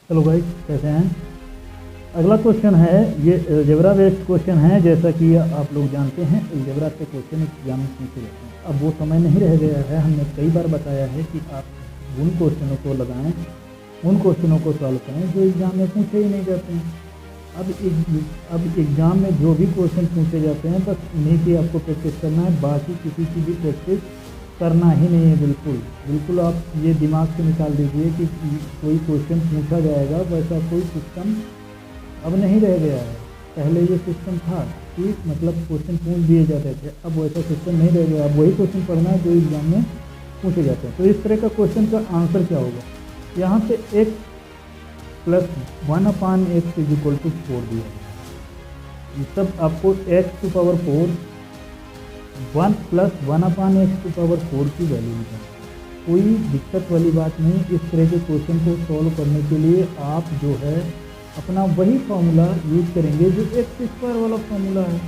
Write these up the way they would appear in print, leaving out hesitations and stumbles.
Hello guys, कैसे हैं। अगला क्वेश्चन है, ये अलजेब्रा बेस्ड क्वेश्चन है। जैसा कि आप लोग जानते हैं, अलजेब्रा से क्वेश्चन एग्जाम में पूछे जाते हैं। अब वो समय नहीं रह गया है। हमने कई बार बताया है कि आप उन क्वेश्चनों को लगाएं, उन क्वेश्चनों को सॉल्व करें जो एग्ज़ाम में पूछे ही नहीं जाते हैं। अब एग्ज़ाम में जो भी क्वेश्चन पूछे जाते हैं, बस इन्हीं की आपको प्रैक्टिस करना है। बाकी किसी की भी प्रैक्टिस करना ही नहीं है। बिल्कुल आप ये दिमाग से निकाल दीजिए कि कोई क्वेश्चन पूछा जाएगा, वैसा कोई सिस्टम अब नहीं रह गया है। पहले ये सिस्टम था कि मतलब क्वेश्चन पूछ दिए जाते थे, अब वैसा सिस्टम नहीं रह गया। अब वही क्वेश्चन पढ़ना है जो एग्जाम में पूछे जाते हैं। तो इस तरह का क्वेश्चन का आंसर क्या होगा, यहाँ पे x plus 1/x is equal to 4 दिया है। ये सब आपको x to power 4 1 plus 1/x to power 4 की वैल्यू निकालनी है। कोई दिक्कत वाली बात नहीं। इस तरह के क्वेश्चन को सॉल्व करने के लिए आप जो है अपना वही फार्मूला यूज करेंगे जो एक्स स्क्वायर वाला फार्मूला है।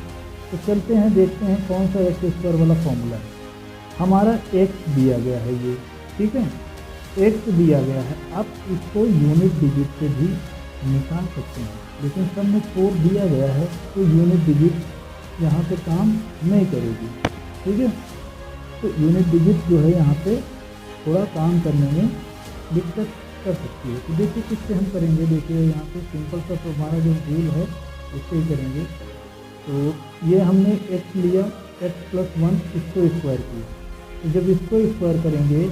तो चलते हैं, देखते हैं कौन सा एक्स स्क्वायर वाला फार्मूला है। हमारा एक्स दिया गया है, ये ठीक है, एक्स दिया गया है। आप इसको यूनिट डिजिट से भी निकाल सकते हैं, लेकिन सब में 4 दिया गया है तो यूनिट डिजिट यहाँ पे काम नहीं करेगी, ठीक है। तो यूनिट डिजिट जो है यहाँ पे थोड़ा काम करने में दिक्कत कर सकती है। तो देखिए किससे हम करेंगे। देखिए यहाँ पे सिंपल सा तो हमारा जो रूल है उससे ही करेंगे। तो ये हमने x लिया, x प्लस 1 इसको स्क्वायर किया। तो जब इसको स्क्वायर करेंगे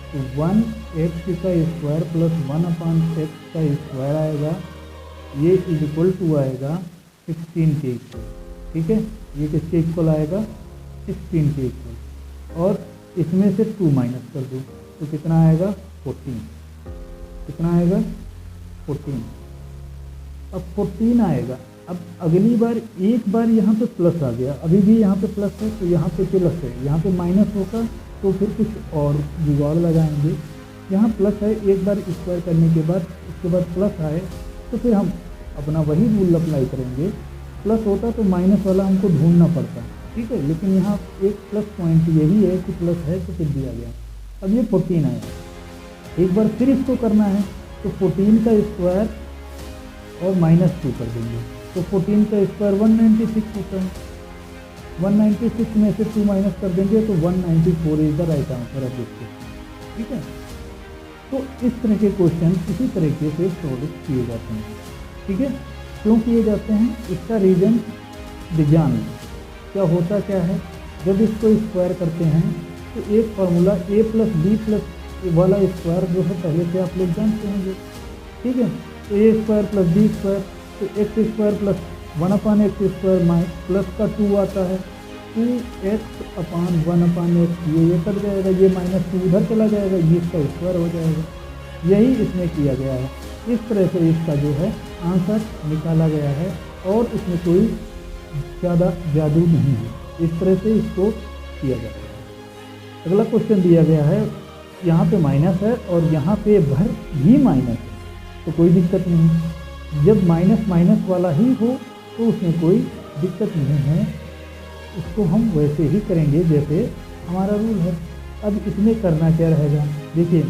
तो 1x का स्क्वायर प्लस 1/x का स्क्वायर आएगा। ये इज इक्वल टू आएगा 16 के इक्वल, ठीक है। ये किसके इक्वल आएगा, 16 के इक्वल। और इसमें से 2 माइनस कर दो तो कितना आएगा, 14। कितना आएगा, 14। अब 14 आएगा। अब अगली बार एक बार यहाँ पे प्लस आ गया, अभी भी यहाँ पे प्लस है तो यहाँ पे प्लस है, यहाँ पे माइनस होगा तो फिर कुछ और जुगाड़ लगाएंगे। यहाँ प्लस है, एक बार स्क्वायर करने के बाद उसके बाद प्लस आए तो फिर हम अपना वही रूल अप्लाई करेंगे। प्लस होता तो माइनस वाला हमको ढूंढना पड़ता, ठीक है। लेकिन यहाँ एक प्लस पॉइंट यही है कि प्लस है तो फिर दिया गया। अब ये 14 आया, एक बार फिर इसको करना है तो 14 का स्क्वायर और -2 कर देंगे तो 14 का स्क्वायर 196 होता है। 196 में से 2 माइनस कर देंगे तो 194 is the right answer of this question, ठीक है। तो इस तरह के क्वेश्चन इसी तरीके से सॉल्व किए जाते हैं, ठीक है। क्यों किए जाते हैं, इसका रीज़न जान लें। क्या होता क्या है, जब इसको स्क्वायर करते हैं तो एक formula a plus B plus वाला स्क्वायर जो है पहले से आप लोग जानते होंगे, ठीक है। तो ए स्क्वायर प्लस बी स्क्वायर तो x square plus 1/x square plus का 2 आता है, 2x/1/x। ये कट जाएगा, ये -2 उधर चला जाएगा, ये इसका स्क्वायर हो जाएगा। यही इसमें किया गया है। इस तरह से इसका जो है आंसर निकाला गया है और इसमें कोई ज़्यादा जादू नहीं है। इस तरह से इसको किया जाता है। अगला क्वेश्चन दिया गया है, यहाँ पे माइनस है और यहाँ पे भर भी माइनस है तो कोई दिक्कत नहीं। जब माइनस माइनस वाला ही हो तो उसमें कोई दिक्कत नहीं है, उसको हम वैसे ही करेंगे जैसे हमारा रूल है। अब इसमें करना क्या रहेगा, देखिए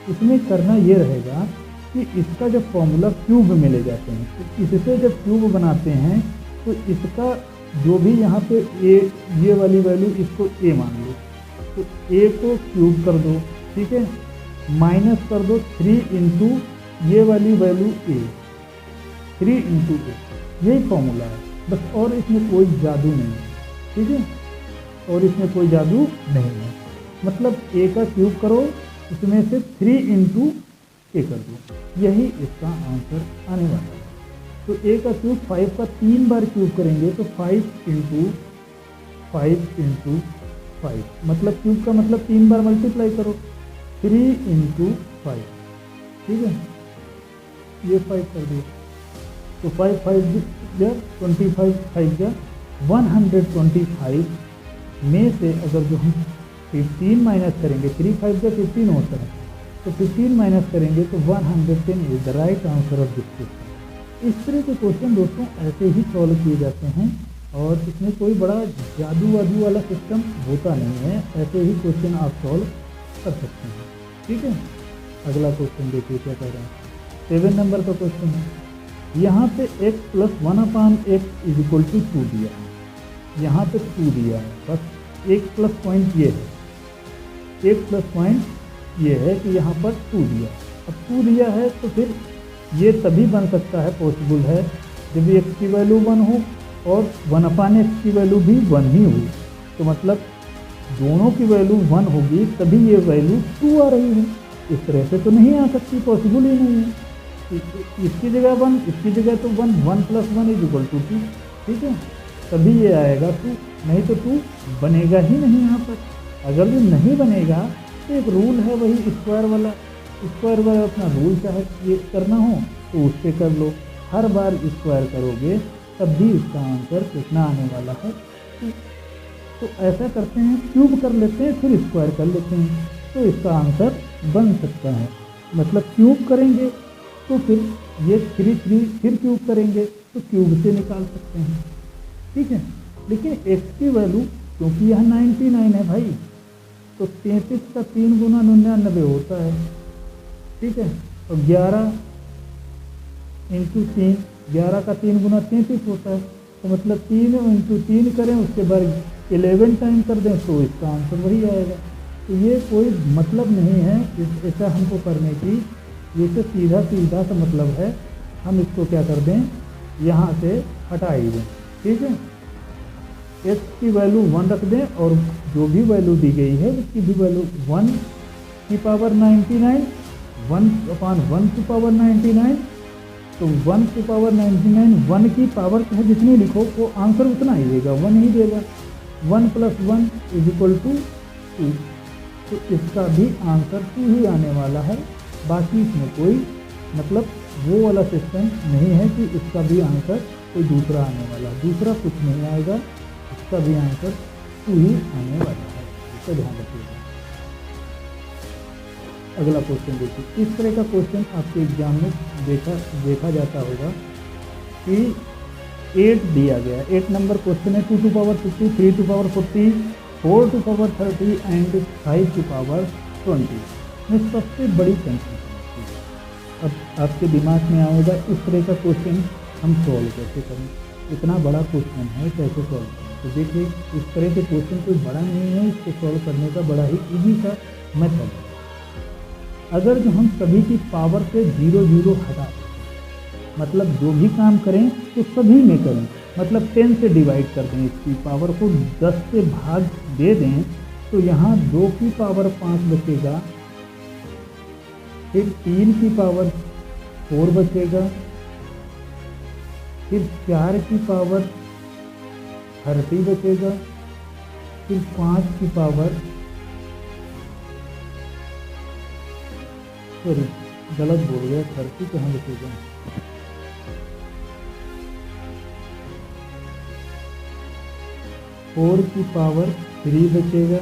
इसमें करना ये रहेगा कि इसका जब फॉर्मूला क्यूब में ले जाते हैं तो इससे जब क्यूब बनाते हैं तो इसका जो भी यहाँ पे ये वाली वैल्यू इसको a मान लो तो a को क्यूब कर दो, ठीक है। माइनस कर दो 3 इंटू ये वाली वैल्यू a, 3 इंटू a, यही फॉर्मूला है बस। और इसमें कोई जादू नहीं है, ठीक है। और इसमें कोई जादू नहीं है, मतलब a का क्यूब करो, इसमें से 3 इंटू a कर दो, यही इसका आंसर आने वाला है। तो a का क्यूब 5 का 3 बार क्यूब करेंगे तो 5 इंटू 5, मतलब क्यूब का मतलब 3 बार मल्टीप्लाई करो, 3 इंटू 5, ठीक है। ये 5 कर दिया तो 5 5 या 25 5 या 125 में से अगर जो हम 15 माइनस करेंगे, 3 5 या 15 होता है तो 15 माइनस करेंगे तो 110 is the right answer of this question. इस तरह के क्वेश्चन दोस्तों ऐसे ही सॉल्व किए जाते हैं और इसमें कोई बड़ा जादू वादू वाला सिस्टम होता नहीं है। ऐसे ही क्वेश्चन आप सॉल्व कर सकते हैं, ठीक है। अगला क्वेश्चन देखिए क्या कह रहे हैं। 7 नंबर का क्वेश्चन है। यहाँ पे x plus 1/x is equal to 2 दिया है, यहाँ पे 2 दिया है, बस एक प्लस पॉइंट ये है, एक प्लस पॉइंट ये है कि यहाँ पर 2 दिया है। अब 2 दिया है तो फिर ये तभी बन सकता है, पॉसिबल है, जब x की वैल्यू 1 हो और 1/x की वैल्यू भी 1 ही हो। तो मतलब दोनों की वैल्यू 1 होगी तभी ये वैल्यू 2 आ रही है। इस तरह से तो नहीं आ सकती, पॉसिबल ही नहीं है। इसकी जगह 1, इसकी जगह तो 1, 1 प्लस 1 इज इक्वल टू 2, ठीक है, तभी ये आएगा 2, नहीं तो 2 बनेगा ही नहीं यहाँ पर। अगर ये नहीं बनेगा तो एक रूल है वही स्क्वायर वाला अपना रूल चाहे ये करना हो तो उससे कर लो, हर बार स्क्वायर करोगे तब भी इसका आंसर कितना आने वाला है 2। तो ऐसा करते हैं, क्यूब कर लेते हैं फिर स्क्वायर कर लेते हैं, तो इसका आंसर बन सकता है। मतलब क्यूब करेंगे तो फिर ये 3 फिर क्यूब करेंगे तो क्यूब से निकाल सकते हैं, ठीक है। लेकिन x की वैल्यू क्योंकि यह 99 है भाई, तो 33 का 3 गुना 99 होता है, ठीक है। और 11 इंटू 3, 11 का 3 गुना 33 होता है, तो मतलब 3 इंटू 3 करें उसके बाद 11 टाइम कर दें तो इसका आंसर वही आएगा। तो ये कोई मतलब नहीं है ऐसा हमको करने की, ये तो सीधा सीधा सा मतलब है, हम इसको क्या कर दें, यहाँ से हटा ही दें, ठीक है। x की वैल्यू 1 रख दें और जो भी वैल्यू दी गई है उसकी भी वैल्यू 1 की पावर 99, 1/1 की पावर 99, तो 1 की पावर 99, 1 की पावर चाहे जितनी लिखो वो आंसर उतना ही देगा, 1 ही देगा। 1 प्लस 1 इज इक्वल टू 2, तो इसका भी आंसर 2 ही आने वाला है। बाकी इसमें कोई मतलब वो वाला सिस्टम नहीं है कि इसका भी आंसर कोई दूसरा आने वाला, दूसरा कुछ नहीं आएगा, इसका भी आंसर 2 ही आने वाला है, इसका ध्यान रखिएगा। अगला क्वेश्चन देखिए, इस तरह का क्वेश्चन आपके एग्जाम में देखा जाता होगा कि 8 दिया गया, 8 नंबर क्वेश्चन है, 2 to power 50, 3 to power 40, 4 to power 30 and 5 to power 20 में सबसे बड़ी संख्या। अब आपके दिमाग में आएगा इस तरह का क्वेश्चन हम सॉल्व कैसे करें, इतना बड़ा क्वेश्चन है कैसे सॉल्व करें। तो देखिए इस तरह के क्वेश्चन कोई बड़ा नहीं है, इसको सॉल्व करने का बड़ा ही ईजी सा मेथड है। अगर जो हम सभी की पावर से 0 हटा दें, मतलब जो भी काम करें तो सभी में करें, मतलब 10 से डिवाइड कर दें, इसकी पावर को 10 से भाग दे दें, तो यहाँ 2 की पावर 5 बचेगा, फिर 3 की पावर 4 बचेगा, फिर 4 की पावर 30 बचेगा, फिर 5 की पावर, सॉरी गलत बोल गया, 30 कहाँ बचेगा, 4 की पावर 3 बचेगा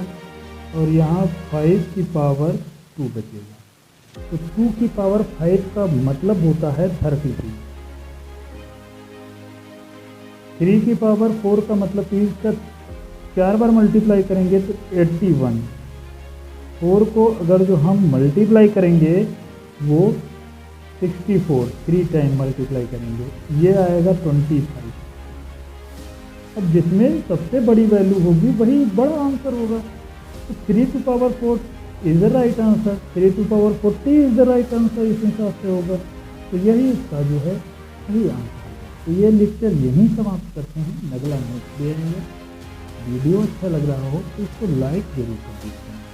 और यहाँ 5 की पावर 2 बचेगा। तो 2 की पावर 5 का मतलब होता है 32, 3 की पावर 4 का मतलब 3 का 4 बार मल्टीप्लाई करेंगे तो 81, 4 को अगर जो हम मल्टीप्लाई करेंगे वो 64, 3 टाइम मल्टीप्लाई करेंगे, ये आएगा 25। अब जिसमें सबसे बड़ी वैल्यू होगी वही बड़ा आंसर होगा। तो 3 to power 4 is the right answer, 3 to power 40 is the right answer, इस हिसाब से होगा। तो यही इसका जो है सही आंसर है। तो ये लेक्चर यहीं समाप्त करते हैं, अगला नेक्स्ट डे आएंगे। वीडियो अच्छा लग रहा हो तो इसको लाइक जरूर कर दीजिए।